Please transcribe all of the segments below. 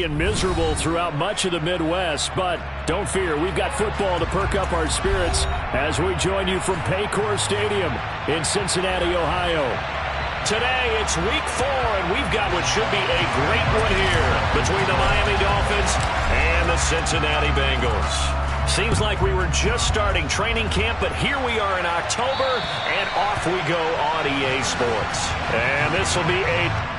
being miserable throughout much of the Midwest, but don't fear, we've got football to perk up our spirits as we join you from Paycor Stadium in Cincinnati, Ohio. Today, it's week 4, and we've got what should be a great one here between the Miami Dolphins and the Cincinnati Bengals. Seems like we were just starting training camp, but here we are in October, and off we go on EA Sports. And this will be a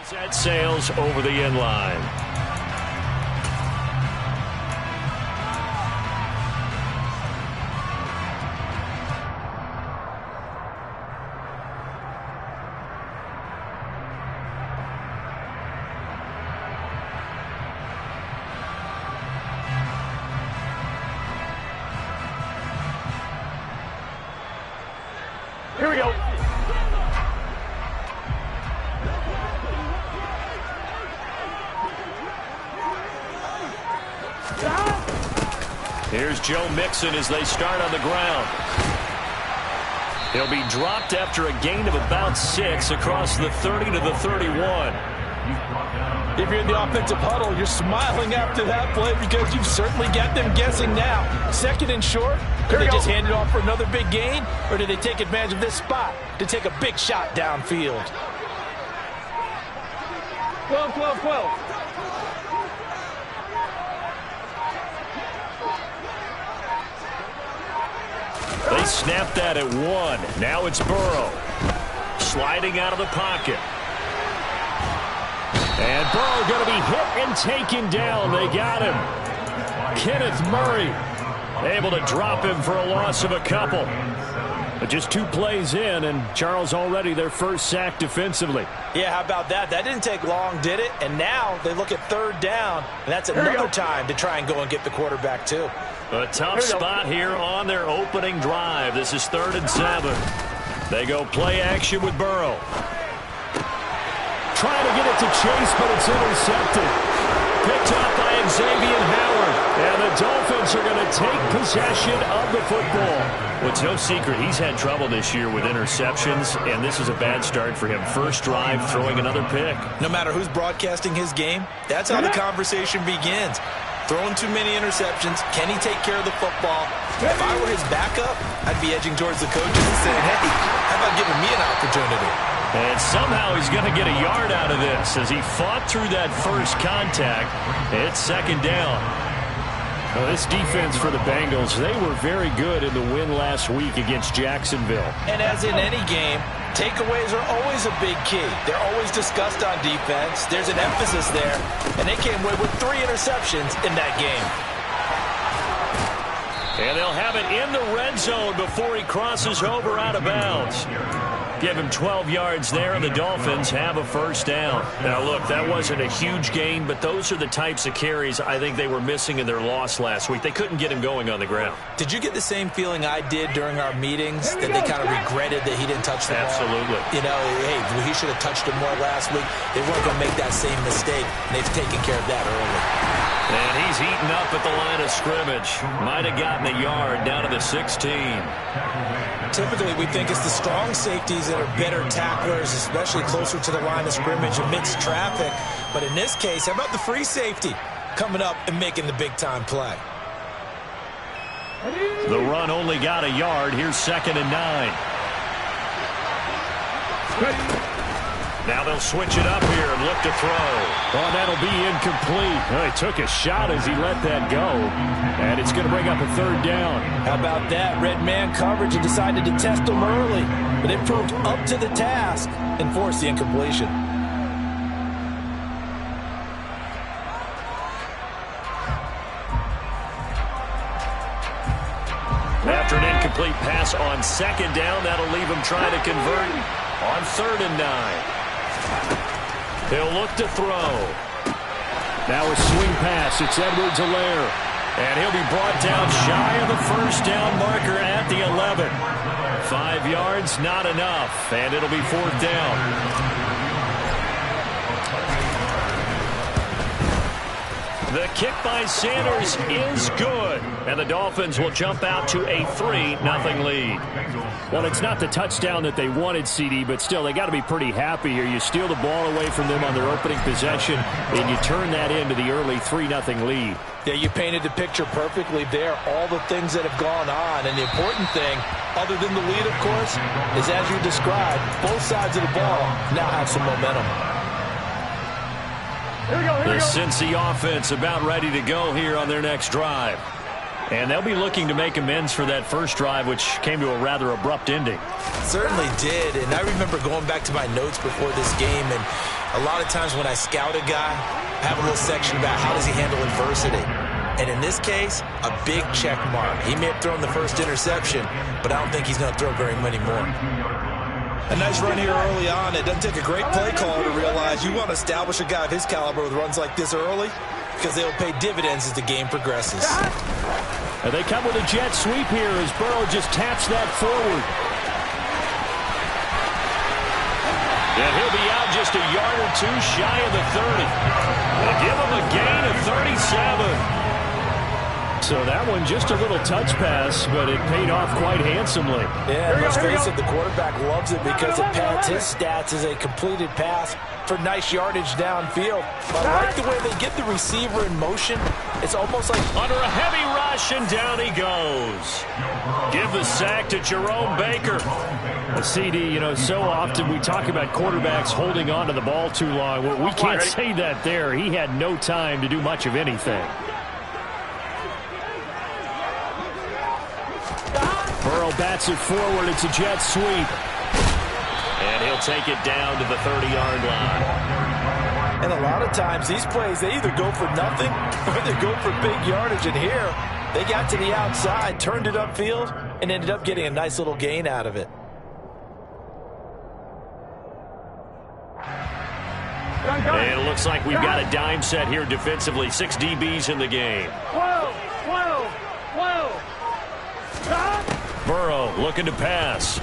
set sails over the inline. Here we go. Here's Joe Mixon as they start on the ground. He'll be dropped after a gain of about 6 across the 30 to the 31. If you're in the offensive huddle, you're smiling after that play because you've certainly got them guessing now. Second and short, could they just hand it off for another big gain, or do they take advantage of this spot to take a big shot downfield? 12, 12, 12. They snapped that at 1. Now it's Burrow. Sliding out of the pocket. And Burrow going to be hit and taken down. They got him. Kenneth Murray able to drop him for a loss of a couple. But just 2 plays in, and Charles already their first sack defensively. Yeah, how about that? That didn't take long, did it? And now they look at 3rd down, and that's another time to try and go and get the quarterback too. A tough spot here on their opening drive. This is 3rd and 7. They go play action with Burrow. Trying to get it to Chase, but it's intercepted. Picked up by Xavier Howard. And the Dolphins are going to take possession of the football. Well, it's no secret he's had trouble this year with interceptions, and this is a bad start for him. First drive, throwing another pick. No matter who's broadcasting his game, that's how the conversation begins. Throwing too many interceptions. Can he take care of the football? If I were his backup, I'd be edging towards the coaches and saying, hey, how about giving me an opportunity? And somehow he's going to get a yard out of this as he fought through that first contact. It's 2nd down. Well, this defense for the Bengals, they were very good in the win last week against Jacksonville. And as in any game, takeaways are always a big key. They're always discussed on defense. There's an emphasis there, and they came away with 3 interceptions in that game. And they'll have it in the red zone before he crosses over out of bounds. Give him 12 yards there, and the Dolphins have a first down. Now, look, that wasn't a huge gain, but those are the types of carries I think they were missing in their loss last week. They couldn't get him going on the ground. Did you get the same feeling I did during our meetings, that they kind of regretted that he didn't touch the ball? Absolutely. You know, hey, he should have touched it more last week. They weren't going to make that same mistake, and they've taken care of that early. And he's eaten up at the line of scrimmage. Might have gotten a yard down to the 16. Typically, we think it's the strong safeties that are better tacklers, especially closer to the line of scrimmage amidst traffic. But in this case, how about the free safety coming up and making the big-time play? The run only got a yard. Here's 2nd and 9. Now they'll switch it up here and look to throw. Oh, that'll be incomplete. Oh, he took a shot as he let that go. And it's going to bring up a third down. How about that? Red man coverage and decided to test him early. But it proved up to the task and forced the incompletion. After an incomplete pass on second down, that'll leave him trying to convert on 3rd and 9. He'll look to throw. Now a swing pass. It's Edwards-Helaire. And he'll be brought down shy of the first down marker at the 11. 5 yards, not enough. And it'll be 4th down. The kick by Sanders is good. And the Dolphins will jump out to a 3-0 lead. Well, it's not the touchdown that they wanted, CD, but still, they got to be pretty happy here. You steal the ball away from them on their opening possession, and you turn that into the early 3-0 lead. Yeah, you painted the picture perfectly there, all the things that have gone on. And the important thing, other than the lead, of course, is as you described, both sides of the ball now have some momentum. The Cincy offense about ready to go here on their next drive. And they'll be looking to make amends for that first drive, which came to a rather abrupt ending. Certainly did. And I remember going back to my notes before this game, and a lot of times when I scout a guy, I have a little section about how does he handle adversity. And in this case, a big check mark. He may have thrown the first interception, but I don't think he's going to throw very many more. A nice run here early on. It doesn't take a great play caller to realize you want to establish a guy of his caliber with runs like this early because they'll pay dividends as the game progresses. And they come with a jet sweep here as Burrow just taps that forward. And he'll be out just a yard or two shy of the 30. They'll give him a gain of 37. So that one just a little touch pass, but it paid off quite handsomely. Yeah, let's face it, the quarterback loves it because it pads his stats as a completed pass for nice yardage downfield. But I like the way they get the receiver in motion. It's almost like under a heavy rush, and down he goes. Give the sack to Jerome Baker. CD, you know, so often we talk about quarterbacks holding on to the ball too long. Well, we can't say that there. He had no time to do much of anything. Burrow bats it forward. It's a jet sweep. And he'll take it down to the 30-yard line. And a lot of times these plays, they either go for nothing or they go for big yardage. And here, they got to the outside, turned it upfield, and ended up getting a nice little gain out of it. And it looks like we've got a dime set here defensively. 6 DBs in the game. Burrow looking to pass.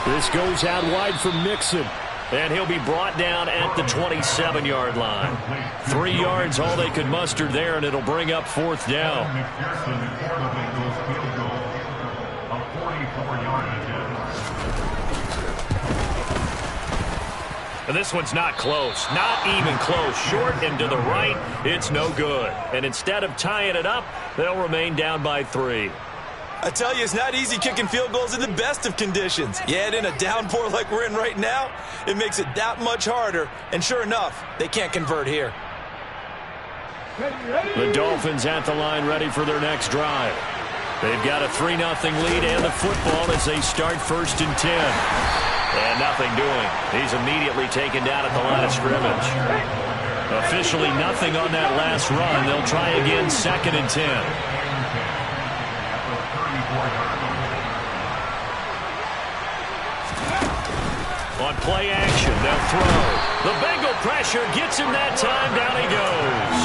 This goes out wide for Mixon. And he'll be brought down at the 27-yard line. 3 yards all they could muster there, and it'll bring up 4th down. And this one's not close. Not even close. Short and to the right, it's no good. And instead of tying it up, they'll remain down by 3. I tell you, it's not easy kicking field goals in the best of conditions. Yet in a downpour like we're in right now, it makes it that much harder. And sure enough, they can't convert here. The Dolphins at the line ready for their next drive. They've got a 3-0 lead and the football as they start 1st and 10. And nothing doing. He's immediately taken down at the line of scrimmage. Officially nothing on that last run. They'll try again 2nd and 10. On play action, they'll throw. The Bengal pressure gets him that time. Down he goes.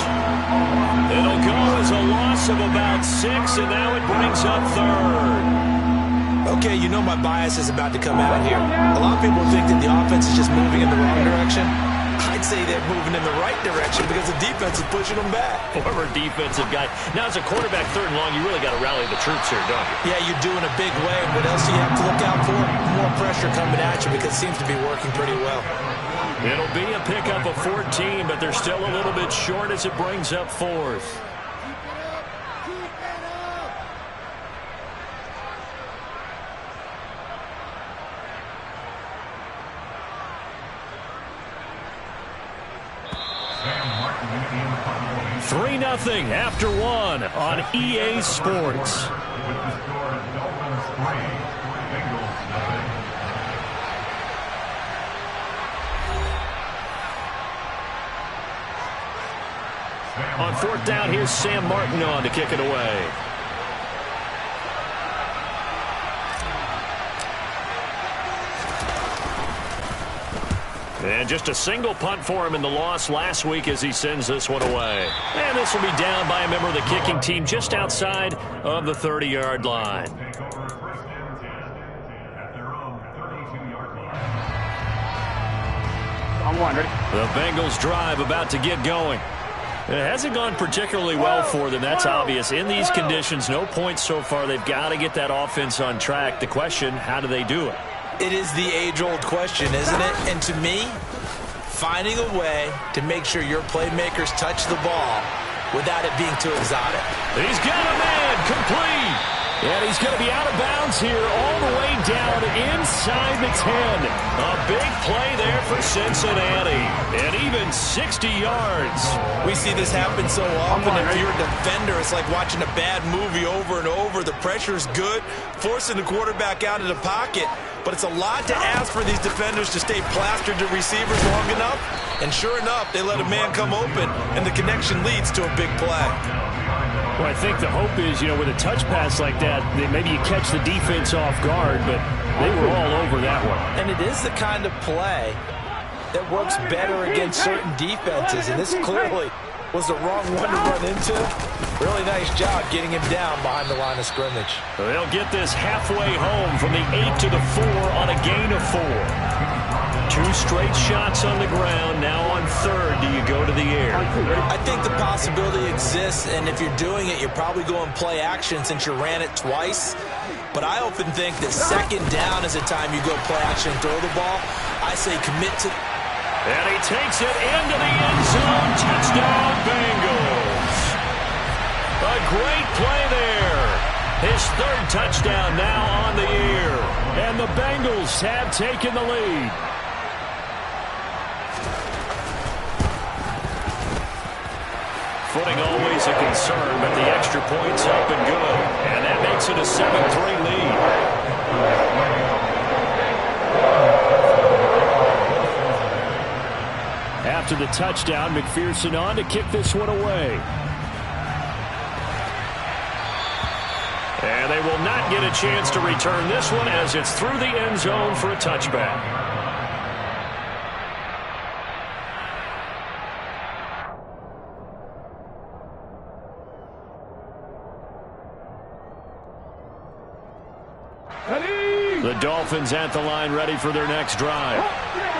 It'll go as a loss of about 6, and now it brings up 3rd. Okay, you know my bias is about to come out here. A lot of people think that the offense is just moving in the wrong direction. I'd say they're moving in the right direction because the defense is pushing them back. Former defensive guy. Now, as a quarterback 3rd and long, you really got to rally the troops here, don't you? Yeah, you're doing a big way. What else do you have to look out for? More pressure coming at you because it seems to be working pretty well. It'll be a pickup of 14, but they're still a little bit short as it brings up 4th. 3-0 after one on EA Sports. On fourth down, here's Sam Martin on to kick it away. And just a single punt for him in the loss last week as he sends this one away. And this will be down by a member of the kicking team just outside of the 30-yard line. The Bengals drive about to get going. It hasn't gone particularly well for them, that's obvious. In these conditions, no points so far. They've got to get that offense on track. The question, how do they do it? It is the age-old question, isn't it? And to me, finding a way to make sure your playmakers touch the ball without it being too exotic. He's got a man complete. And he's going to be out of bounds here all the way down inside the 10. A big play there for Cincinnati. And even 60 yards. We see this happen so often. If you're a defender, it's like watching a bad movie over and over. The pressure's good, forcing the quarterback out of the pocket. But it's a lot to ask for these defenders to stay plastered to receivers long enough. And sure enough, they let a man come open, and the connection leads to a big play. Well, I think the hope is, with a touch pass like that maybe you catch the defense off guard, but they were all over that one. And it is the kind of play that works better against certain defenses, and this clearly was the wrong one to run into. Really nice job getting him down behind the line of scrimmage. They'll get this halfway home from the 8 to the 4 on a gain of 4. 2 straight shots on the ground. Now on third, do you go to the air? I think the possibility exists, and if you're doing it, you're probably going play action since you ran it twice. But I often think that second down is the time you go play action and throw the ball. I say commit to... And he takes it into the end zone. Touchdown, Bengals. A great play there. His third touchdown now on the year. And the Bengals have taken the lead. Footing always a concern, but the extra point's up and good. And that makes it a 7-3 lead. After the touchdown, McPherson on to kick this one away. And they will not get a chance to return this one as it's through the end zone for a touchback. The Dolphins at the line ready for their next drive.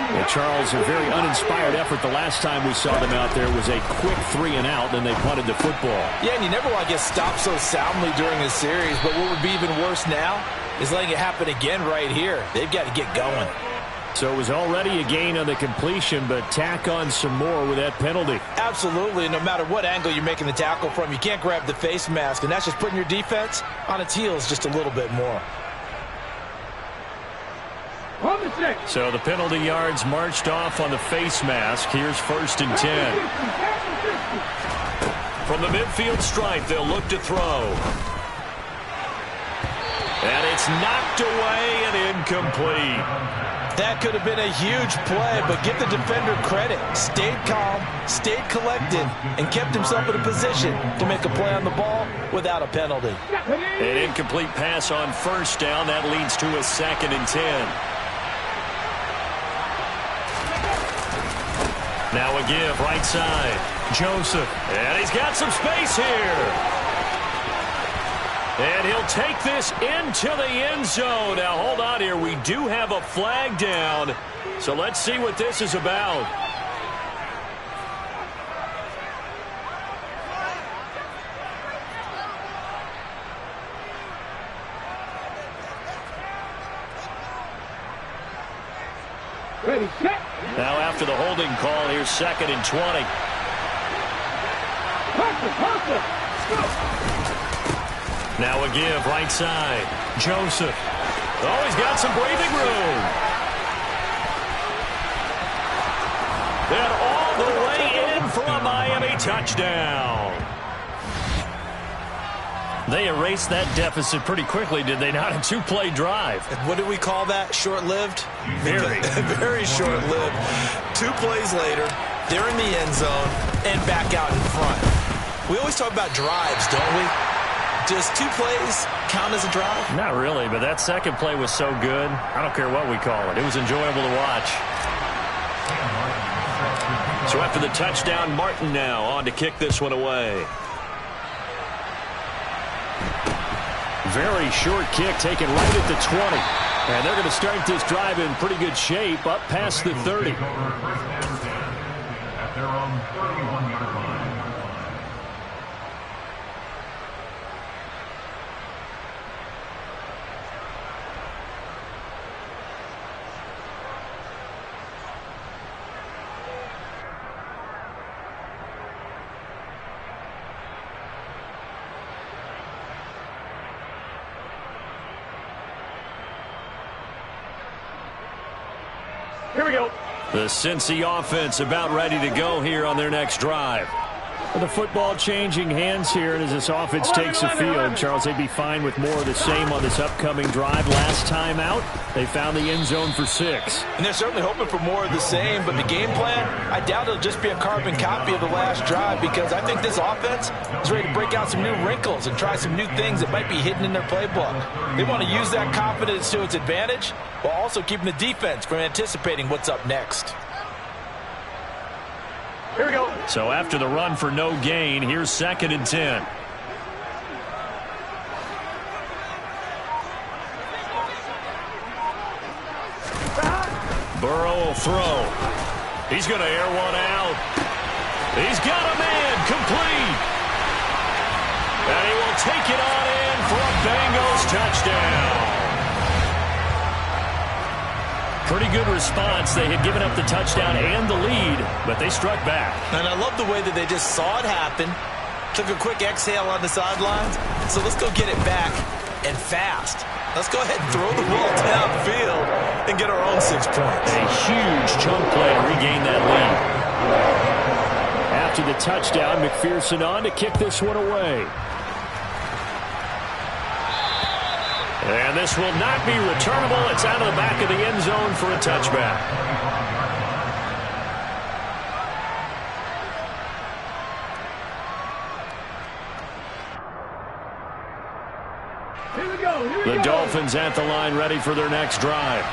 And Charles, a very uninspired effort the last time we saw them out there was a quick 3-and-out, then they punted the football. Yeah, and you never want to get stopped so soundly during a series, but what would be even worse now is letting it happen again right here. They've got to get going. So it was already a gain on the completion, but tack on some more with that penalty. Absolutely. No matter what angle you're making the tackle from, you can't grab the face mask, and that's just putting your defense on its heels just a little bit more. So the penalty yards marched off on the face mask. Here's 1st and 10. From the midfield stripe, they'll look to throw. And it's knocked away and incomplete. That could have been a huge play, but give the defender credit. Stayed calm, stayed collected, and kept himself in a position to make a play on the ball without a penalty. An incomplete pass on 1st down. That leads to a 2nd and 10. Now a give right side. Joseph. And he's got some space here. And he'll take this into the end zone. Now hold on here. We do have a flag down. So let's see what this is about. Ready, set. Now after the holding call, here's 2nd and 20. Now a give right side. Joseph. Oh, he's got some breathing room. And all the way in for a Miami Miami touchdown. They erased that deficit pretty quickly, did they not? A two-play drive. What do we call that? Short-lived? Very. Very short-lived. 2 plays later, they're in the end zone and back out in front. We always talk about drives, don't we? Does 2 plays count as a drive? Not really, but that second play was so good. I don't care what we call it. It was enjoyable to watch. So after the touchdown, Martin now on to kick this one away. Very short kick taken right at the 20. And they're going to start this drive in pretty good shape up past the 30. At their own 31-yard line. Here we go. The Cincy offense about ready to go here on their next drive. The football changing hands here, and as this offense takes the field, Charles, they'd be fine with more of the same on this upcoming drive. Last time out, they found the end zone for 6. And they're certainly hoping for more of the same, but the game plan, I doubt it'll just be a carbon copy of the last drive, because I think this offense is ready to break out some new wrinkles and try some new things that might be hidden in their playbook. They want to use that confidence to its advantage while also keeping the defense from anticipating what's up next. Here we go. So after the run for no gain, here's 2nd and 10. Burrow will throw. He's going to air one out. He's got a man complete. And he will take it on in for a Bengals touchdown. Pretty good response. They had given up the touchdown and the lead, but they struck back. And I love the way that they just saw it happen, took a quick exhale on the sidelines. So let's go get it back, and fast. Let's go ahead and throw the ball downfield and get our own 6 points. A huge chunk play to regain that lead. After the touchdown, McPherson on to kick this one away. And this will not be returnable. It's out of the back of the end zone for a touchback. Here we go. The Dolphins at the line ready for their next drive.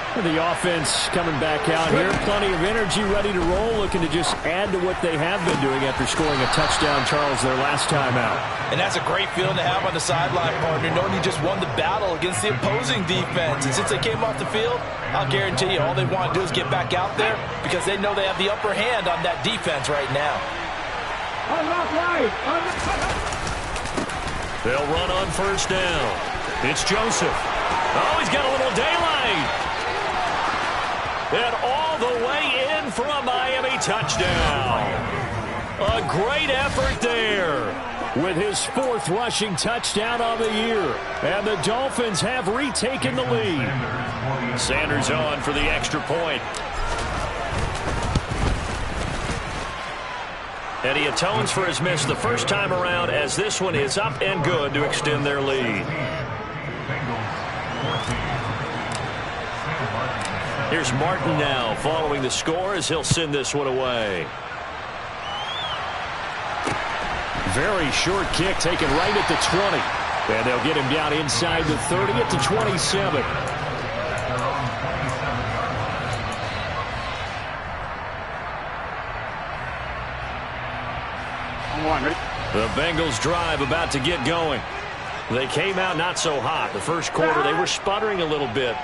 The offense coming back out here. Plenty of energy, ready to roll, looking to just add to what they have been doing after scoring a touchdown, Charles, their last time out. And that's a great feeling to have on the sideline, partner, knowing you just won the battle against the opposing defense. And since they came off the field, I'll guarantee you all they want to do is get back out there because they know they have the upper hand on that defense right now. They'll run on 1st down. It's Joseph. Oh, he's got a little daylight. And all the way in for a Miami touchdown. A great effort there with his 4th rushing touchdown on the year. And the Dolphins have retaken the lead. Sanders on for the extra point. And he atones for his miss the first time around as this one is up and good to extend their lead. Here's Martin now following the score as he'll send this one away. Very short kick taken right at the 20. And they'll get him down inside the 30 at the 27. The Bengals drive about to get going. They came out not so hot. The first quarter they were sputtering a little bit,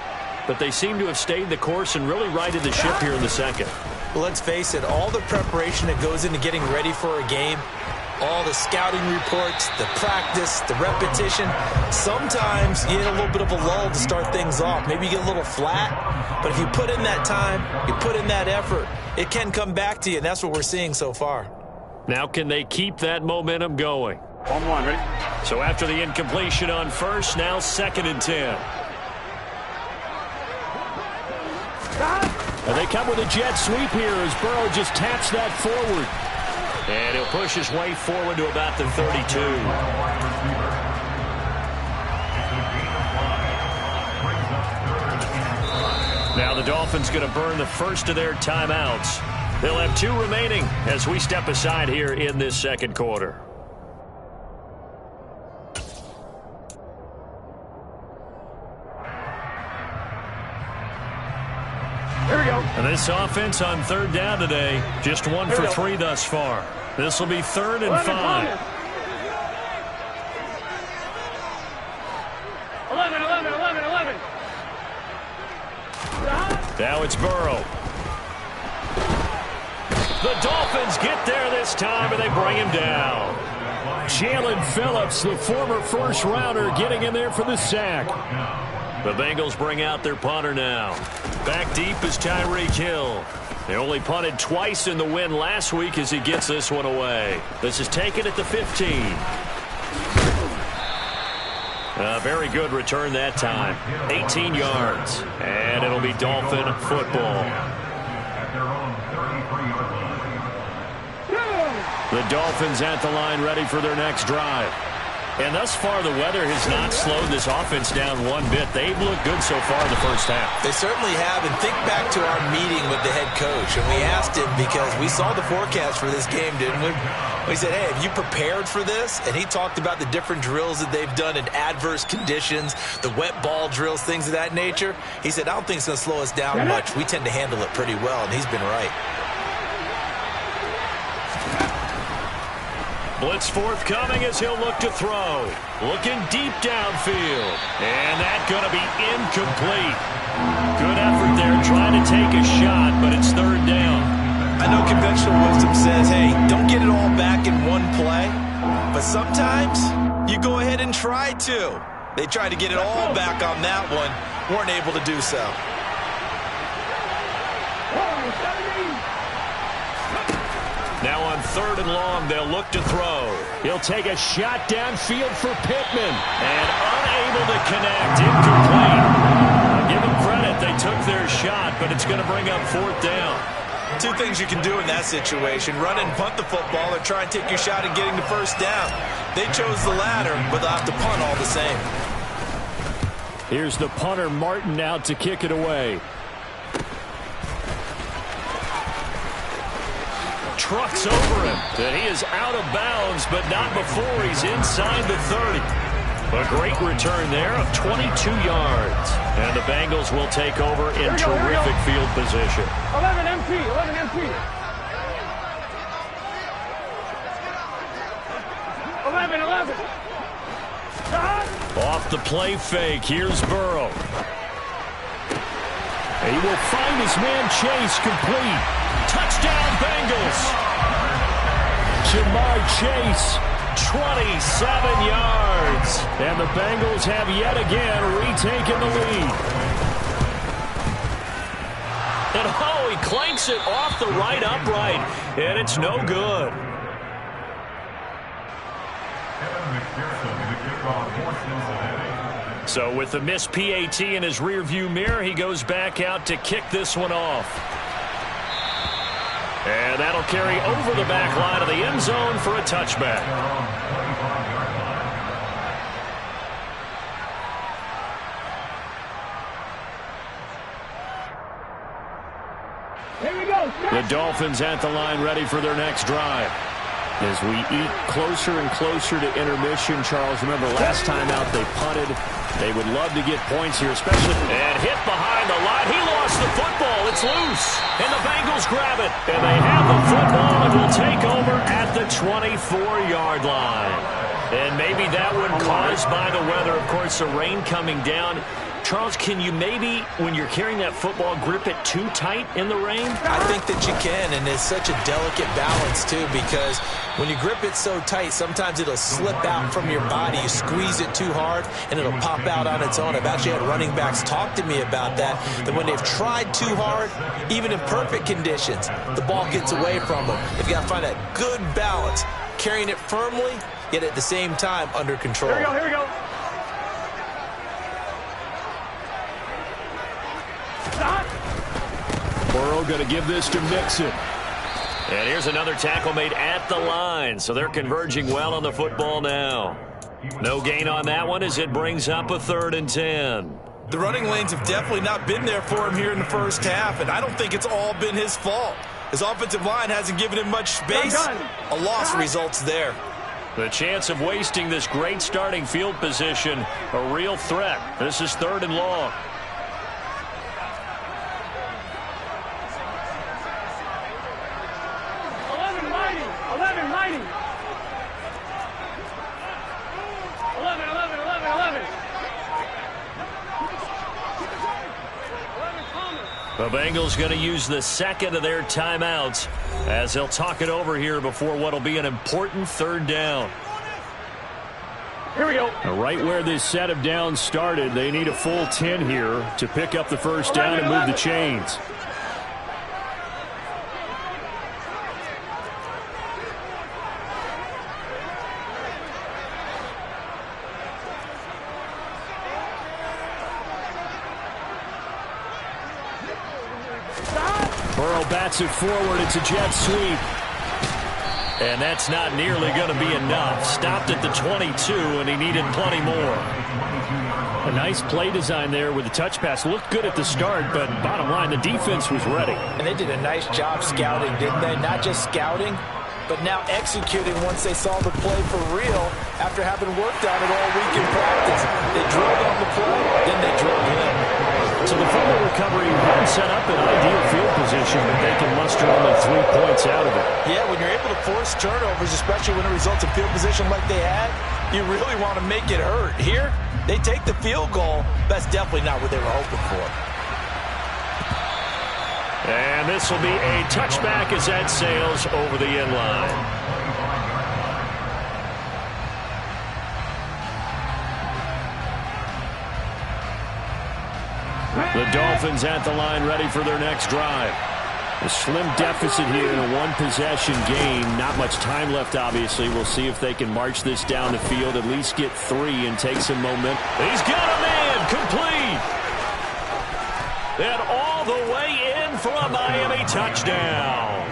but they seem to have stayed the course and really righted the ship here in the second. Well, let's face it, all the preparation that goes into getting ready for a game, all the scouting reports, the practice, the repetition, sometimes you get a little bit of a lull to start things off. Maybe you get a little flat, but if you put in that time, you put in that effort, it can come back to you, and that's what we're seeing so far. Now can they keep that momentum going? 1-1, ready? So after the incompletion on 1st, now 2nd and 10. And they come with a jet sweep here as Burrow just taps that forward. And he'll push his way forward to about the 32. Now the Dolphins going to burn the first of their timeouts. They'll have 2 remaining as we step aside here in this second quarter. Here we go. And this offense on third down today, just 1 for 3 thus far. This will be 3rd and 5. 11. Now it's Burrow. The Dolphins get there this time, and they bring him down. Jalen Phillips, the former first-rounder, getting in there for the sack. The Bengals bring out their punter now. Back deep is Tyreek Hill. They only punted twice in the win last week as he gets this one away. This is taken at the 15. A very good return that time. 18 yards. And it'll be Dolphin football. The Dolphins at the line ready for their next drive. And thus far, the weather has not slowed this offense down one bit. They've looked good so far in the first half. They certainly have. And think back to our meeting with the head coach. And we asked him because we saw the forecast for this game, didn't we? We said, hey, have you prepared for this? And he talked about the different drills that they've done in adverse conditions, the wet ball drills, things of that nature. He said, I don't think it's going to slow us down much. We tend to handle it pretty well, and he's been right. Blitz forthcoming as he'll look to throw. Looking deep downfield. And that's going to be incomplete. Good effort there trying to take a shot, but it's 3rd down. I know conventional wisdom says, hey, don't get it all back in one play. But sometimes you go ahead and try to. They tried to get it all back on that one. Weren't able to do so. Now on 3rd and long, they'll look to throw. He'll take a shot downfield for Pittman. And unable to connect. Incomplete. I'll give them credit. They took their shot, but it's going to bring up 4th down. 2 things you can do in that situation. Run and punt the football or try and take your shot at getting the first down. They chose the latter, but they'll have to punt all the same. Here's the punter, Martin, out to kick it away. Trucks over him. And he is out of bounds, but not before he's inside the 30. A great return there of 22 yards. And the Bengals will take over in terrific field position. 11 MT. 11. Off the play fake, here's Burrow. He will find his man Chase complete. Touchdown Bengals. Jamar Chase. 27 yards. And the Bengals have yet again retaken the lead. And oh, he clanks it off the right upright. And it's no good. So with the missed PAT in his rearview mirror, he goes back out to kick this one off. And that'll carry over the back line of the end zone for a touchback. Here we go. The Dolphins at the line ready for their next drive. As we eat closer and closer to intermission, Charles, remember last time out they punted. They would love to get points here, especially. And hit behind the line. He lost the football. It's loose. And the Bengals grab it. And they have the football and will take over at the 24-yard line. And maybe that one caused by the weather. Of course, the rain coming down. Charles, can you maybe, when you're carrying that football, grip it too tight in the rain? I think that you can, and it's such a delicate balance, too, because when you grip it so tight, sometimes it'll slip out from your body. You squeeze it too hard, and it'll pop out on its own. I've actually had running backs talk to me about that when they've tried too hard, even in perfect conditions, the ball gets away from them. They've got to find that good balance, carrying it firmly, yet at the same time under control. Here we go. Burrow going to give this to Mixon. And here's another tackle made at the line, so they're converging well on the football now. No gain on that one as it brings up a 3rd and 10. The running lanes have definitely not been there for him here in the first half, and I don't think it's all been his fault. His offensive line hasn't given him much space. A loss results there. The chance of wasting this great starting field position, a real threat. This is 3rd and long. The Bengals going to use the second of their timeouts as they'll talk it over here before what will be an important 3rd down. Here we go. Right where this set of downs started, they need a full 10 here to pick up the first down and move the chains. Burrow bats it forward. It's a jet sweep. And that's not nearly going to be enough. Stopped at the 22, and he needed plenty more. A nice play design there with the touch pass. Looked good at the start, but bottom line, the defense was ready. And they did a nice job scouting, didn't they? Not just scouting, but now executing once they saw the play for real after having worked on it all week in practice. They drilled on the play, then they drilled him. So the fumble recovery hadn't set up an ideal field position, but they can muster only 3 points out of it. Yeah, when you're able to force turnovers, especially when it results in field position like they had, you really want to make it hurt. Here, they take the field goal. That's definitely not what they were hoping for. And this will be a touchback as that sails over the end line. The Dolphins at the line ready for their next drive. A slim deficit here in a one-possession game. Not much time left, obviously. We'll see if they can march this down the field, at least get 3 and take some momentum. He's got a man complete. And all the way in for a Miami touchdown.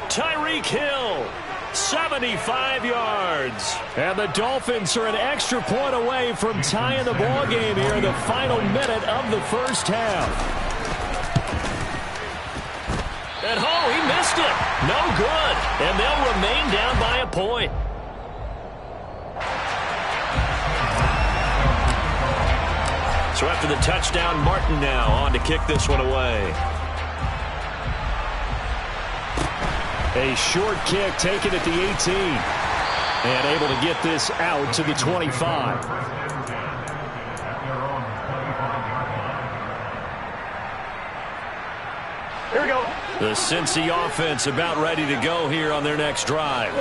Tyreek Hill, 75 yards. And the Dolphins are an extra point away from tying the ball game here in the final minute of the first half. And oh, he missed it. No good. And they'll remain down by a point. So after the touchdown, Martin now on to kick this one away. A short kick taken at the 18. And able to get this out to the 25. Here we go. The Cincy offense about ready to go here on their next drive.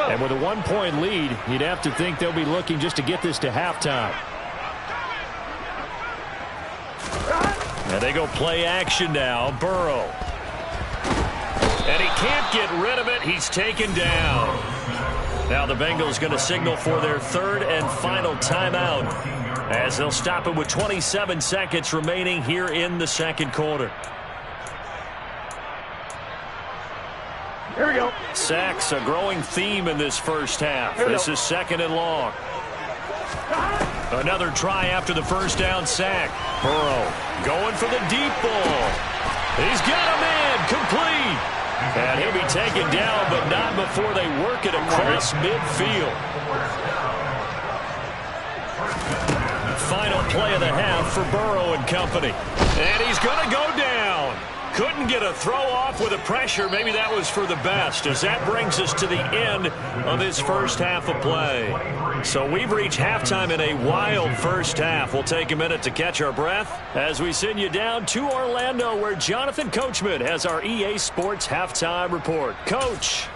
And with a 1-point lead, you'd have to think they'll be looking just to get this to halftime. And they go play action now. Burrow. And he can't get rid of it. He's taken down. Now the Bengals going to signal for their 3rd and final timeout as they'll stop it with 27 seconds remaining here in the second quarter. Here we go. Sacks, a growing theme in this first half. This is 2nd and long. Another try after the first down sack. Burrow going for the deep ball. He's got a man complete. And he'll be taken down, but not before they work it across midfield. Final play of the half for Burrow and company. And he's going to go down. Couldn't get a throw off with the pressure. Maybe that was for the best, as that brings us to the end of this first half of play. So we've reached halftime in a wild first half. We'll take a minute to catch our breath as we send you down to Orlando, where Jonathan Coachman has our EA Sports halftime report. Coach.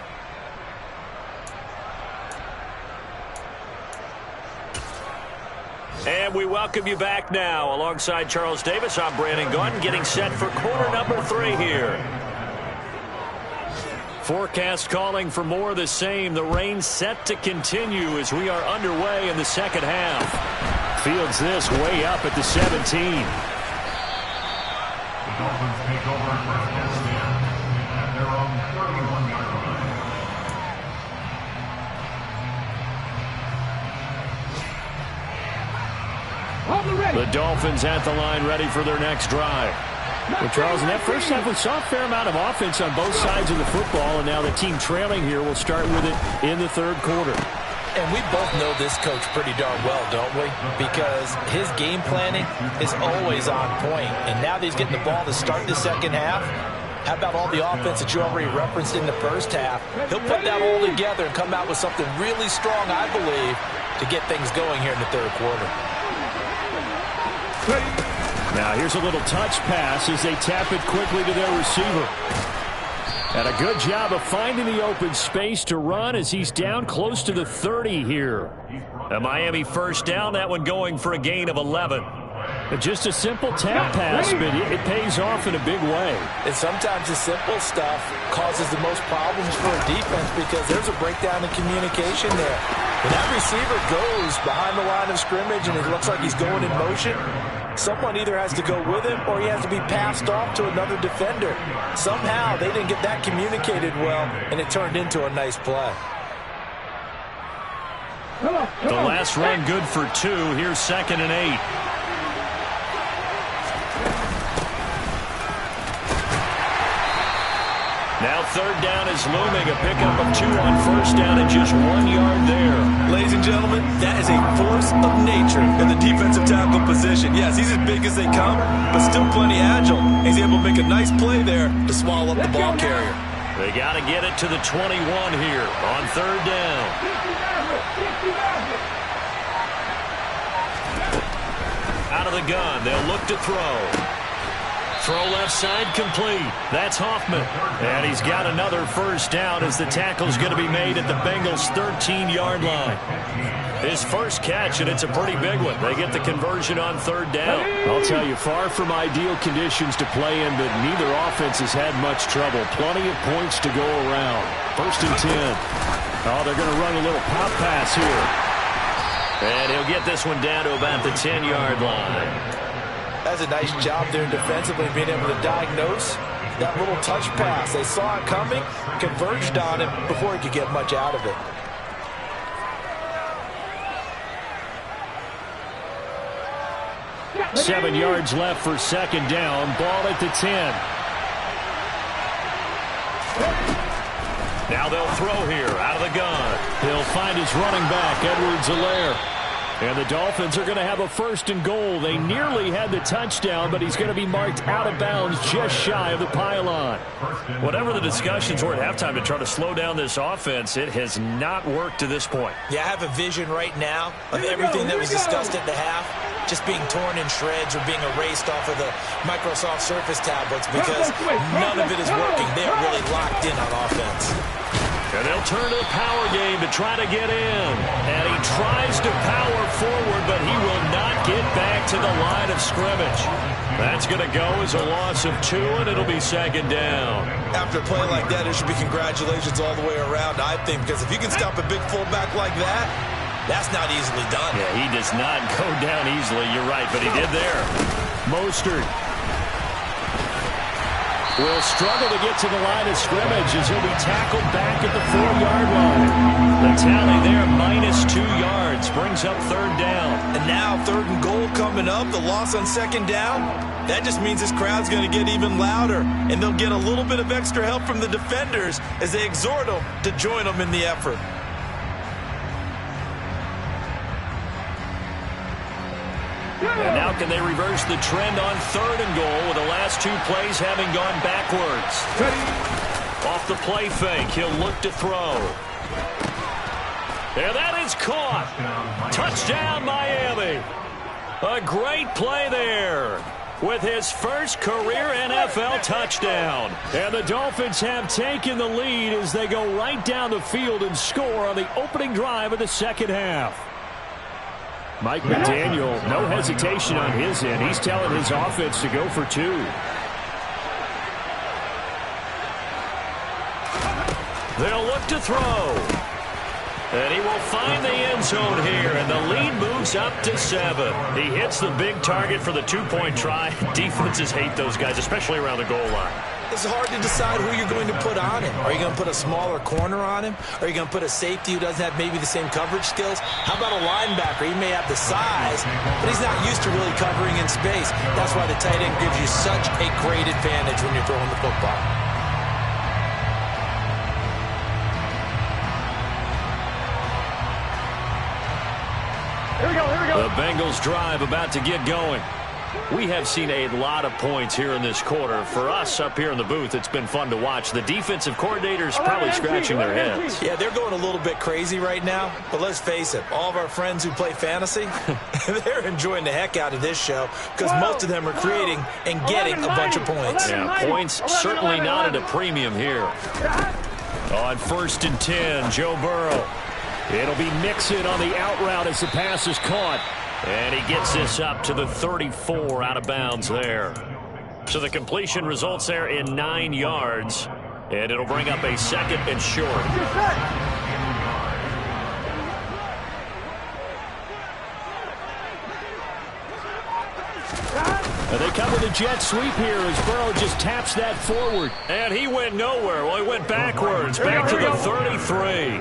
And we welcome you back now. Alongside Charles Davis, I'm Brandon Gaudin, getting set for quarter number 3 here. Forecast calling for more of the same. The rain set to continue as we are underway in the second half. Fields this way up at the 17. The Dolphins take over first and 10 their own 31-yard line. The Dolphins at the line ready for their next drive. Well, Charles, in that first half, we saw a fair amount of offense on both sides of the football, and now the team trailing here will start with it in the third quarter. And we both know this coach pretty darn well, don't we? Because his game planning is always on point. And now that he's getting the ball to start the second half, how about all the offense that you already referenced in the first half? He'll put that all together and come out with something really strong, I believe, to get things going here in the third quarter. Now here's a little touch pass as they tap it quickly to their receiver. And a good job of finding the open space to run as he's down close to the 30 here. A Miami first down, that one going for a gain of 11. Just a simple tap pass, but it pays off in a big way. And sometimes the simple stuff causes the most problems for a defense because there's a breakdown in communication there. When that receiver goes behind the line of scrimmage and it looks like he's going in motion, someone either has to go with him or he has to be passed off to another defender. Somehow they didn't get that communicated well, and it turned into a nice play. The last run good for 2. Here's 2nd and 8. Now third down is looming. A pickup of 2 on first down and just 1 yard there. Ladies and gentlemen, that is a force of nature in the defensive tackle position. Yes, he's as big as they come, but still plenty agile. He's able to make a nice play there to swallow up the ball carrier. They got to get it to the 21 here on third down. Out of the gun, they'll look to throw. Throw left side complete. That's Hoffman. And he's got another first down as the tackle's going to be made at the Bengals' 13-yard line. His first catch, and it's a pretty big one. They get the conversion on third down. I'll tell you, far from ideal conditions to play in, but neither offense has had much trouble. Plenty of points to go around. 1st and 10. Oh, they're going to run a little pop pass here. And he'll get this one down to about the 10-yard line. That's a nice job there defensively, being able to diagnose that little touch pass. They saw it coming, converged on it before he could get much out of it. Seven yards left for 2nd down. Ball at the 10. Now they'll throw here out of the gun. He'll find his running back, Edwards-Helaire. And the Dolphins are going to have a 1st and goal. They nearly had the touchdown, but he's going to be marked out of bounds just shy of the pylon. Whatever the discussions were at halftime to try to slow down this offense, it has not worked to this point. Yeah, I have a vision right now of everything that was discussed at the half just being torn in shreds or being erased off of the Microsoft Surface tablets because none of it is working. They are really locked in on offense. And they'll turn to the power game to try to get in. And he tries to power forward, but he will not get back to the line of scrimmage. That's going to go as a loss of 2, and it'll be 2nd down. After a play like that, it should be congratulations all the way around, I think, because if you can stop a big fullback like that, that's not easily done. Yeah, he does not go down easily. You're right, but he did there. Mostert will struggle to get to the line of scrimmage as he'll be tackled back at the 4-yard line. The tally there, -2 yards, brings up 3rd down. And now 3rd and goal coming up, the loss on 2nd down. That just means this crowd's going to get even louder, and they'll get a little bit of extra help from the defenders as they exhort them to join them in the effort. And now can they reverse the trend on 3rd and goal with the last 2 plays having gone backwards? Off the play fake, he'll look to throw. And that is caught. Touchdown, Miami. A great play there with his first career NFL touchdown. And the Dolphins have taken the lead as they go right down the field and score on the opening drive of the second half. Mike McDaniel, no hesitation on his end. He's telling his offense to go for 2. They'll look to throw. And he will find the end zone here, and the lead moves up to 7. He hits the big target for the 2-point try. Defenses hate those guys, especially around the goal line. It's hard to decide who you're going to put on him. Are you going to put a smaller corner on him? Are you going to put a safety who doesn't have maybe the same coverage skills? How about a linebacker? He may have the size, but he's not used to really covering in space. That's why the tight end gives you such a great advantage when you're throwing the football. Here we go, here we go. The Bengals drive about to get going. We have seen a lot of points here in this quarter. For us up here in the booth, it's been fun to watch. The defensive coordinators probably scratching their heads. Yeah, they're going a little bit crazy right now. But let's face it, all of our friends who play fantasy, they're enjoying the heck out of this show because most of them are creating and getting a bunch of points. Yeah, points certainly not at a premium here. On 1st and 10, Joe Burrow. It'll be Mixon on the out route as the pass is caught. And he gets this up to the 34 out of bounds there. So the completion results there in 9 yards. And it'll bring up a 2nd and short. And they come with a jet sweep here as Burrow just taps that forward. And he went nowhere. Well, he went backwards. Back to the 33.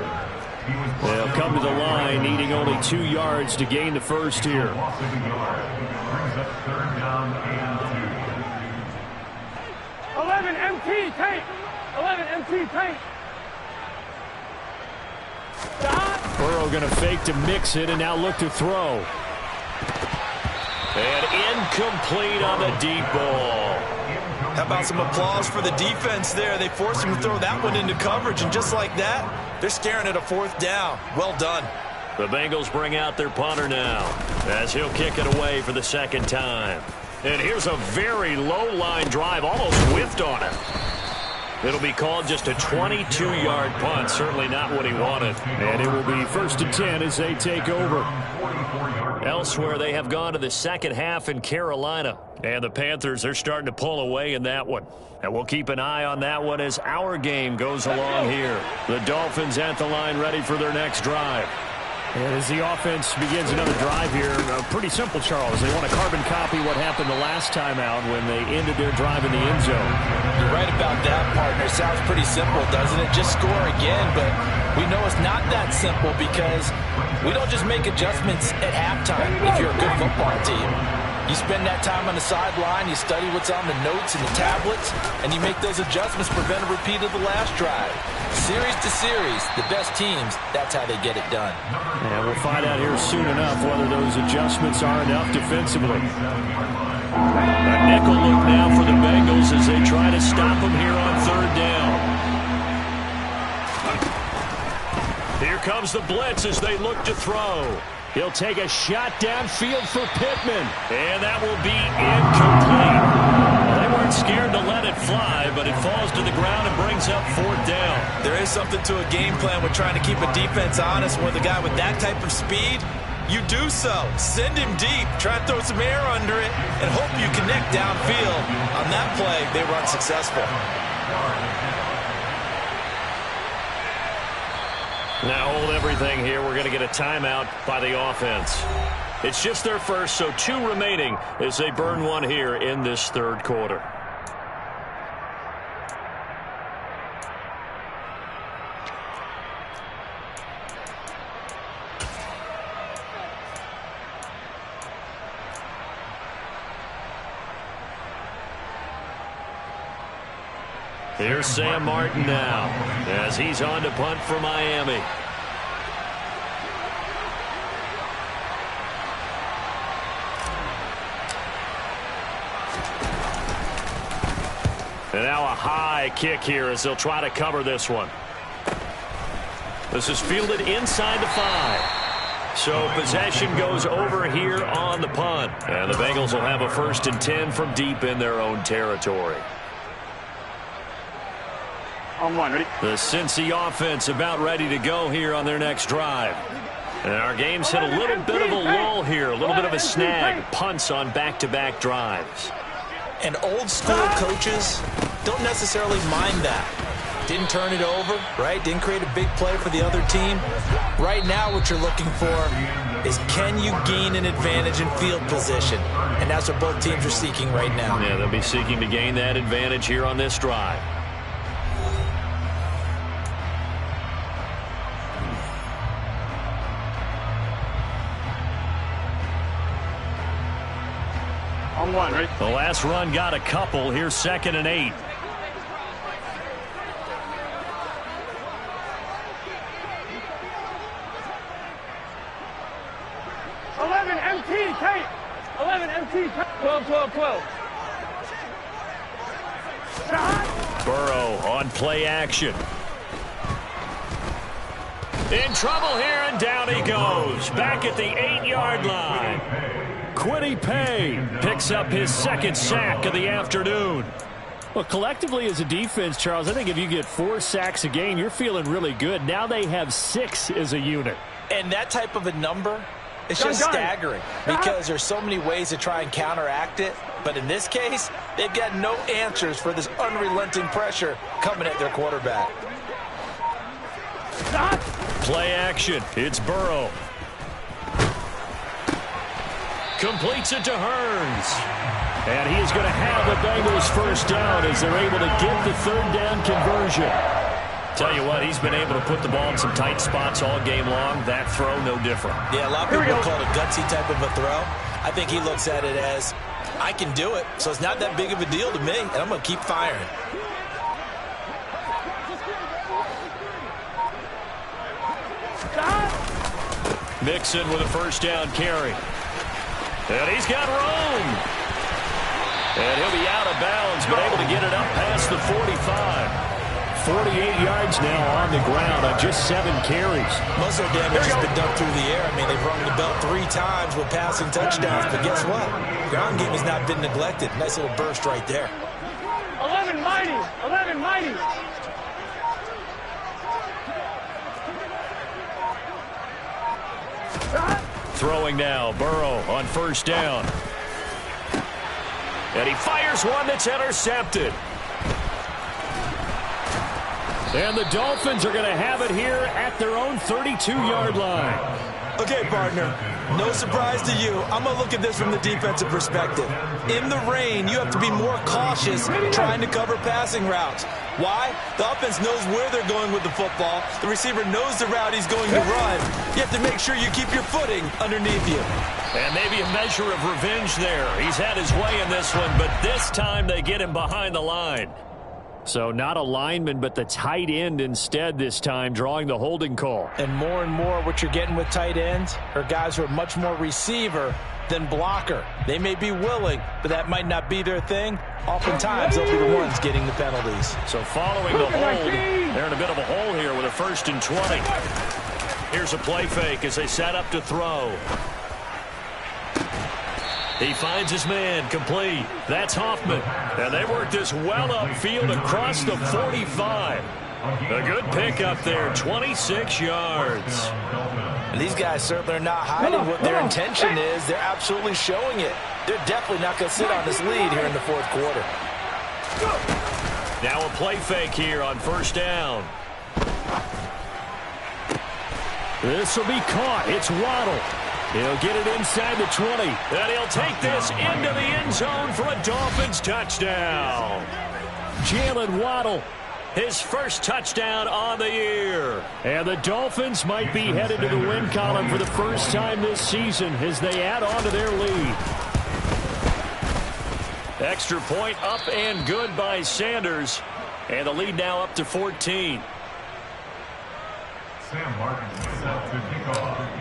They'll come to the line, needing only 2 yards to gain the first here. 11 MT tank. 11 MT tank. Burrow going to fake to mix it and now look to throw. And incomplete on the deep ball. How about some applause for the defense there? They forced him to throw that one into coverage, and just like that, they're staring at a 4th down. Well done. The Bengals bring out their punter now as he'll kick it away for the 2nd time. And here's a very low line drive, almost whiffed on it. It'll be called just a 22-yard punt, certainly not what he wanted. And it will be 1st and 10 as they take over. Elsewhere, they have gone to the second half in Carolina. And the Panthers are starting to pull away in that one. And we'll keep an eye on that one as our game goes along here. The Dolphins at the line ready for their next drive. And as the offense begins another drive here, pretty simple, Charles. They want to carbon copy what happened the last time out when they ended their drive in the end zone. You're right about that, partner. Sounds pretty simple, doesn't it? Just score again, but we know it's not that simple because we don't just make adjustments at halftime if you're a good football team. You spend that time on the sideline, you study what's on the notes and the tablets, and you make those adjustments, prevent a repeat of the last drive. Series to series, the best teams, that's how they get it done. And we'll find out here soon enough whether those adjustments are enough defensively. A nickel look now for the Bengals as they try to stop them here on 3rd down. Here comes the blitz as they look to throw. He'll take a shot downfield for Pittman. And that will be incomplete. Well, they weren't scared to let it fly, but it falls to the ground and brings up 4th down. There is something to a game plan with trying to keep a defense honest. With a guy with that type of speed, you do so. Send him deep, try to throw some air under it, and hope you connect downfield. On that play, they run successful. Now hold everything here. We're going to get a timeout by the offense. It's just their first, so 2 remaining as they burn one here in this 3rd quarter. Here's Sam Martin now as he's on to punt for Miami. And now a high kick here as they'll try to cover this one. This is fielded inside the 5. So possession goes over here on the punt. And the Bengals will have a 1st and 10 from deep in their own territory. On 1, ready? The Cincy offense about ready to go here on their next drive. And our game's hit a little bit of a lull here, a little bit of a snag. Punts on back-to-back drives. And old school coaches, don't necessarily mind that. Didn't turn it over, right? Didn't create a big play for the other team. Right now what you're looking for is, can you gain an advantage in field position? And that's what both teams are seeking right now. Yeah, they'll be seeking to gain that advantage here on this drive. On one, ready? The last run got a couple. Here's 2nd and 8. Tape. 11 MT. 12. Burrow on play action. In trouble here, and down he goes. Back at the 8-yard line. Kwity Paye picks up his 2nd sack of the afternoon. Well, collectively as a defense, Charles, I think if you get 4 sacks a game, you're feeling really good. Now they have 6 as a unit. And that type of a number, it's just staggering because there's so many ways to try and counteract it. But in this case, they've got no answers for this unrelenting pressure coming at their quarterback. Play action. It's Burrow. Completes it to Hearns. And he is going to have the Bengals first down as they're able to get the 3rd down conversion. Tell you what, he's been able to put the ball in some tight spots all game long. That throw, no different. Yeah, a lot of people call it a gutsy type of a throw. I think he looks at it as, I can do it, so it's not that big of a deal to me, and I'm going to keep firing. Mixon with a first down carry. And he's got room. And he'll be out of bounds, but able to get it up past the 45. 48 yards now on the ground on just 7 carries. Most of the damage has been done through the air. I mean, they've rung the bell 3 times with passing touchdowns, but guess what? Ground game has not been neglected. Nice little burst right there. 11 mighty. Throwing now, Burrow on first down. And he fires one that's intercepted. And the Dolphins are going to have it here at their own 32-yard line. Okay, partner, no surprise to you. I'm going to look at this from the defensive perspective. In the rain, you have to be more cautious trying to cover passing routes. Why? The offense knows where they're going with the football. The receiver knows the route he's going to run. You have to make sure you keep your footing underneath you. And maybe a measure of revenge there. He's had his way in this one, but this time they get him behind the line. So not a lineman, but the tight end instead this time, drawing the holding call. And more what you're getting with tight ends are guys who are much more receiver than blocker. They may be willing, but that might not be their thing. Oftentimes, they'll be the ones getting the penalties. So following the hold, they're in a bit of a hole here with a 1st and 20. Here's a play fake as they set up to throw. He finds his man, complete. That's Hoffman. And they work this well upfield across the 45. A good pickup there, 26 yards. And these guys certainly are not hiding what their intention is. They're absolutely showing it. They're definitely not going to sit on this lead here in the 4th quarter. Now a play fake here on first down. This will be caught. It's Waddle. He'll get it inside the 20. And he'll take this into the end zone for a Dolphins touchdown. Jalen Waddle, his first touchdown on the year. And the Dolphins might be headed to the win column for the first time this season as they add on to their lead. Extra point up and good by Sanders. And the lead now up to 14. Sam Martin set to kick off.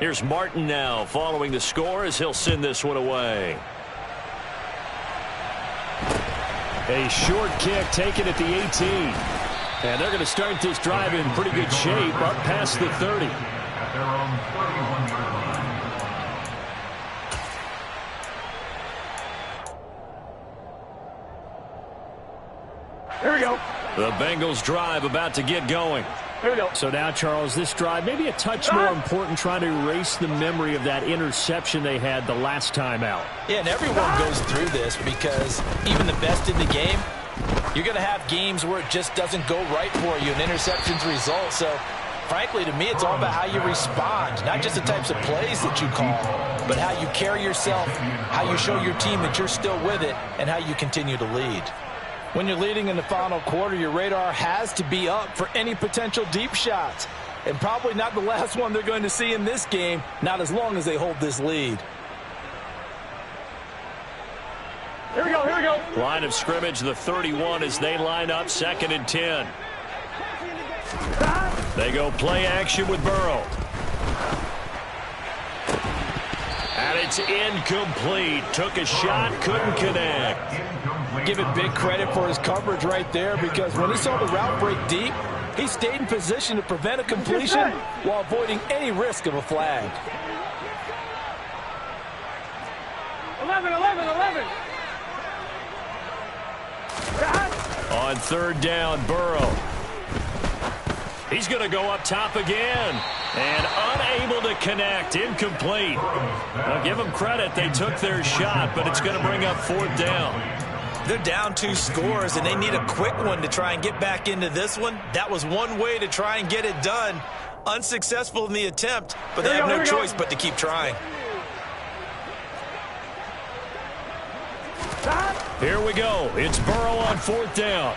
Here's Martin now following the score as he'll send this one away. A short kick taken at the 18. And they're going to start this drive in pretty good shape up past the 30. At their own 31-yard line. Here we go. The Bengals drive about to get going. Here we go. So now, Charles, this drive maybe a touch more important, trying to erase the memory of that interception they had the last time out. Yeah, and everyone goes through this because even the best in the game, You're going to have games where it just doesn't go right for you, and interceptions result. So, frankly, to me, it's all about how you respond, not just the types of plays that you call, but how you carry yourself, how you show your team that you're still with it, and how you continue to lead. When you're leading in the final quarter, your radar has to be up for any potential deep shots. And probably not the last one they're going to see in this game, not as long as they hold this lead. Here we go, here we go. Line of scrimmage, the 31 as they line up 2nd and 10. They go play action with Burrow. And it's incomplete. Took a shot, couldn't connect. Give it big credit for his coverage right there, because when he saw the route break deep, he stayed in position to prevent a completion while avoiding any risk of a flag. 11, 11, 11. On 3rd down, Burrow. He's going to go up top again. And unable to connect. Incomplete. Now give them credit. They took their shot, but it's going to bring up 4th down. They're down 2 scores, and they need a quick one to try and get back into this one. That was one way to try and get it done. Unsuccessful in the attempt, but they have no choice but to keep trying. Here we go. It's Burrow on 4th down.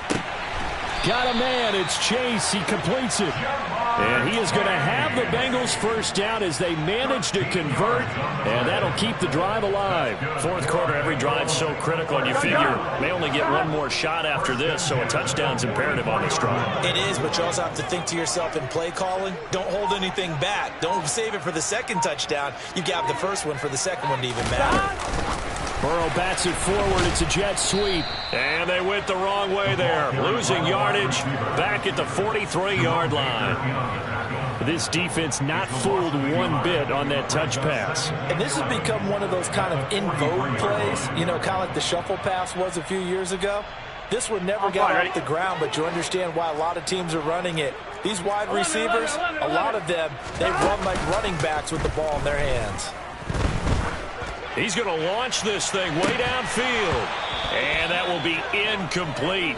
Got a man. It's Chase. He completes it. And he is going to have the Bengals 1st down as they manage to convert, and that'll keep the drive alive. 4th quarter, every drive's so critical, and you figure may only get one more shot after this, so a touchdown's imperative on this drive. It is, but you also have to think to yourself in play calling, don't hold anything back. Don't save it for the 2nd touchdown. You got the 1st one for the 2nd one to even matter. Burrow bats it forward. It's a jet sweep. And they went the wrong way there. Losing yardage back at the 43-yard line. This defense not fooled one bit on that touch pass. And this has become one of those kind of in vogue plays, you know, kind of like the shuffle pass was a few years ago. This one never got off the ground, but you understand why a lot of teams are running it. These wide receivers, a lot of them, they run like running backs with the ball in their hands. He's going to launch this thing way downfield. And that will be incomplete.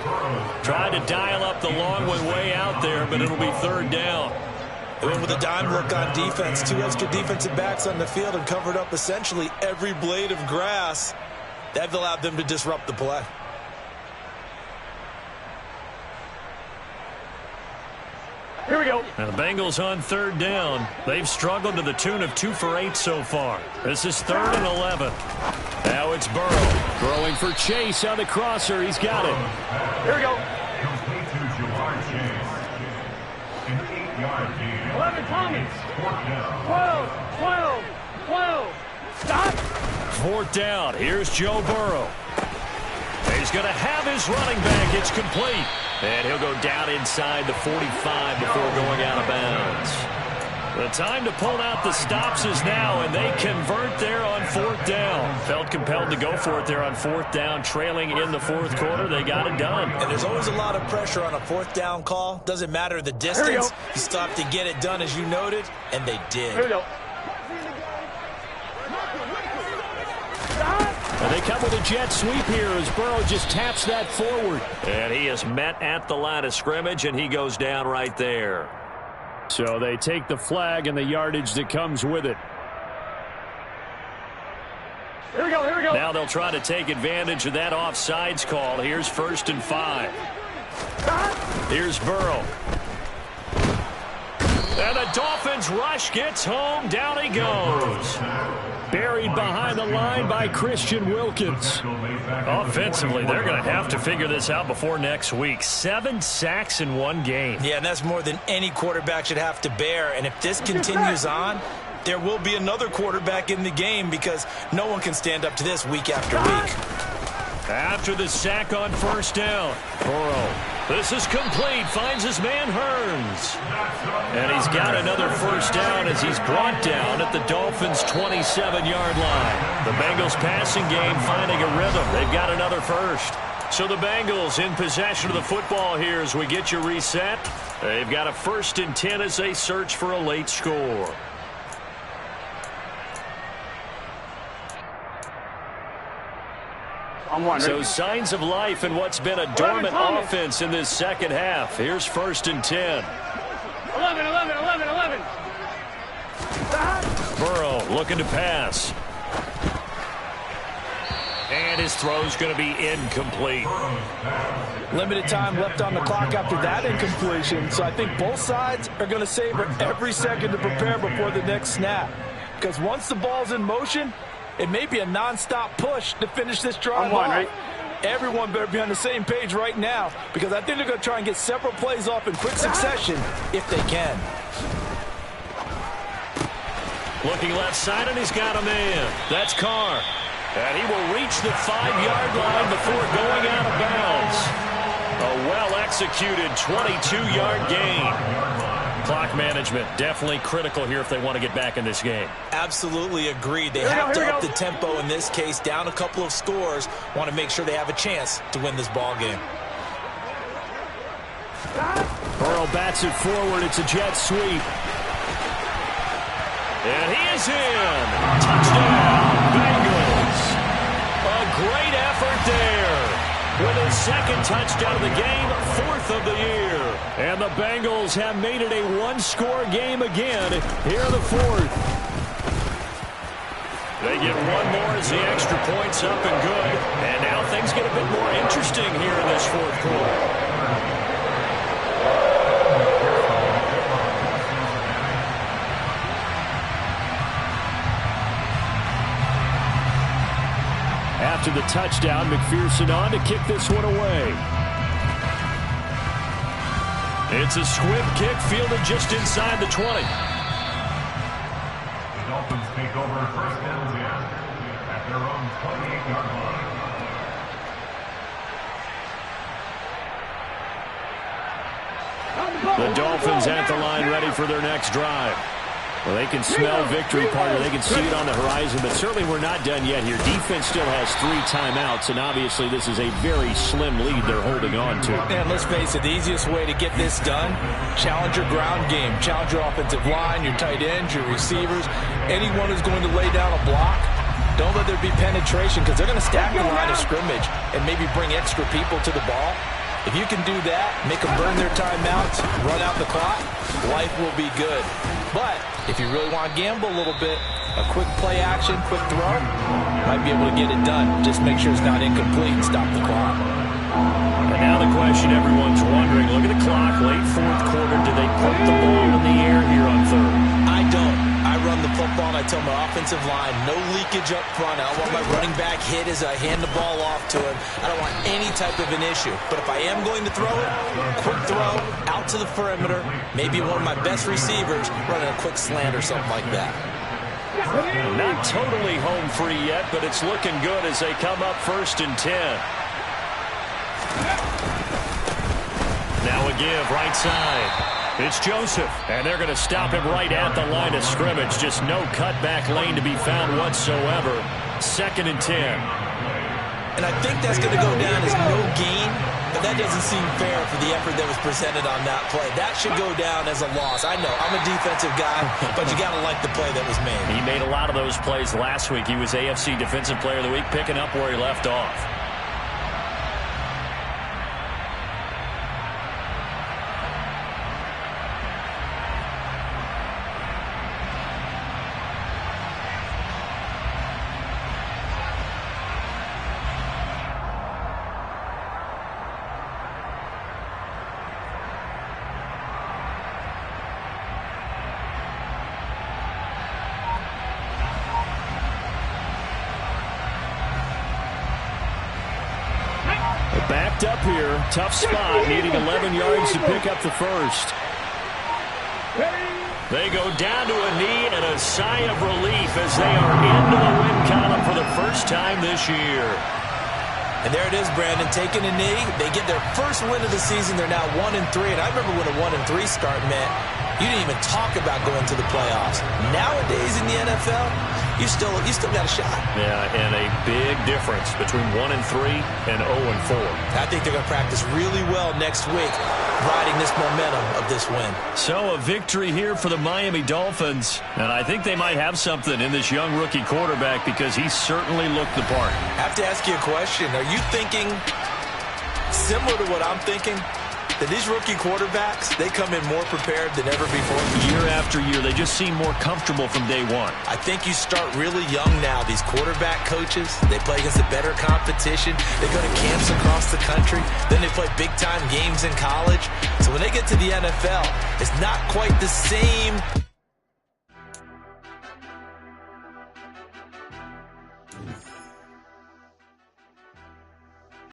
Tried to dial up the long one way out there, but it'll be 3rd down. And with a dime look on defense, 2 extra defensive backs on the field and covered up essentially every blade of grass. That allowed them to disrupt the play. Here we go. Now the Bengals on 3rd down. They've struggled to the tune of 2 for 8 so far. This is 3rd and 11. Now it's Burrow. Throwing for Chase on the crosser. He's got it. Here we go. Complete to Jamar Chase. An 8-yard gain. 11, Tommy. 12, 12, 12. Stop. 4th down. Here's Joe Burrow. He's going to have his running back. It's complete. And he'll go down inside the 45 before going out of bounds. The time to pull out the stops is now, and they convert there on 4th down. Felt compelled to go for it there on 4th down, trailing in the 4th quarter. They got it done. And there's always a lot of pressure on a 4th down call. Doesn't matter the distance. You stop to get it done, as you noted, and they did. Here we go. And they come with a jet sweep here as Burrow just taps that forward. And he is met at the line of scrimmage, and he goes down right there. So they take the flag and the yardage that comes with it. Here we go, here we go. Now they'll try to take advantage of that offsides call. Here's 1st and 5. Here's Burrow. And the Dolphins rush gets home. Down he goes. Buried behind the line by Christian Wilkins. Offensively, they're going to have to figure this out before next week. 7 sacks in one game. Yeah, and that's more than any quarterback should have to bear. And if this continues on, there will be another quarterback in the game because no one can stand up to this week after week. After the sack on 1st down, Burrow. This is complete. Finds his man Hearns. And he's got another 1st down as he's brought down at the Dolphins' 27-yard line. The Bengals passing game finding a rhythm. They've got another 1st. So the Bengals in possession of the football here as we get you reset. They've got a 1st and 10 as they search for a late score. On one. So signs of life in what's been a dormant offense in this second half. Here's 1st and 10. 11. Burrow looking to pass. And his throw's going to be incomplete. Limited time left on the clock after that incompletion, so I think both sides are going to savor every second to prepare before the next snap. Because once the ball's in motion, it may be a non-stop push to finish this drive off. Right? Everyone better be on the same page right now, because I think they're going to try and get several plays off in quick succession if they can. Looking left side, and he's got a man. That's Carr. And he will reach the 5-yard line before going out of bounds. A well-executed 22-yard gain. Clock management definitely critical here if they want to get back in this game. Absolutely agreed. They have to up the tempo in this case, down a couple of scores. Want to make sure they have a chance to win this ball game. Burrow bats it forward. It's a jet sweep. And he is in. Touchdown, Bengals. A great effort there. With his 2nd touchdown of the game, 4th of the year. And the Bengals have made it a 1-score game again here in the 4th. They get one more as the extra point's up and good. And now things get a bit more interesting here in this 4th quarter. After the touchdown, McPherson on to kick this one away. It's a squib kick fielded just inside the 20. The Dolphins take over 1st and 10 at their own 28-yard line. The Dolphins at the line ready for their next drive. Well, they can smell victory, partner. They can see it on the horizon, but certainly we're not done yet here. Defense still has 3 timeouts, and obviously this is a very slim lead they're holding on to. And let's face it, the easiest way to get this done, challenge your ground game. Challenge your offensive line, your tight ends, your receivers, anyone who's going to lay down a block. Don't let there be penetration, because they're going to stack the line of scrimmage and maybe bring extra people to the ball. If you can do that, make them burn their timeouts, run out the clock, life will be good. But if you really want to gamble a little bit, a quick play action, quick throw, might be able to get it done. Just make sure it's not incomplete and stop the clock. And now the question everyone's wondering, look at the clock, late 4th quarter. Do they put the ball in the air here on 3rd? I don't. I run the football and I tell my offensive line, no leakage up front. I don't want my running back hit as I hand the ball off to him. I don't want any type of an issue. But if I am going to throw it, quick throw, out to the perimeter, maybe one of my best receivers running a quick slant or something like that. Not totally home free yet, but it's looking good as they come up 1st and 10. Now a give right side. It's Joseph, and they're going to stop him right at the line of scrimmage. Just no cutback lane to be found whatsoever. 2nd and 10. And I think that's going to go down as no gain, but that doesn't seem fair for the effort that was presented on that play. That should go down as a loss. I know, I'm a defensive guy, but you got to like the play that was made. He made a lot of those plays last week. He was AFC Defensive Player of the Week, picking up where he left off. Backed up here, tough spot, needing 11 yards to pick up the 1st. They go down to a knee and a sigh of relief as they are into the win column for the first time this year. And there it is, Brandon, taking a knee. They get their first win of the season. They're now 1-3, and I remember when a 1-3 start meant you didn't even talk about going to the playoffs. Nowadays in the NFL, you still got a shot. Yeah, and a big difference between 1-3 and 0-4. I think they're going to practice really well next week, riding this momentum of this win. So a victory here for the Miami Dolphins, and I think they might have something in this young rookie quarterback because he certainly looked the part. I have to ask you a question. Are you thinking similar to what I'm thinking? That these rookie quarterbacks, they come in more prepared than ever before? Year after year, they just seem more comfortable from day one. I think you start really young now. These quarterback coaches, they play against a better competition. They go to camps across the country. Then they play big-time games in college. So when they get to the NFL, it's not quite the same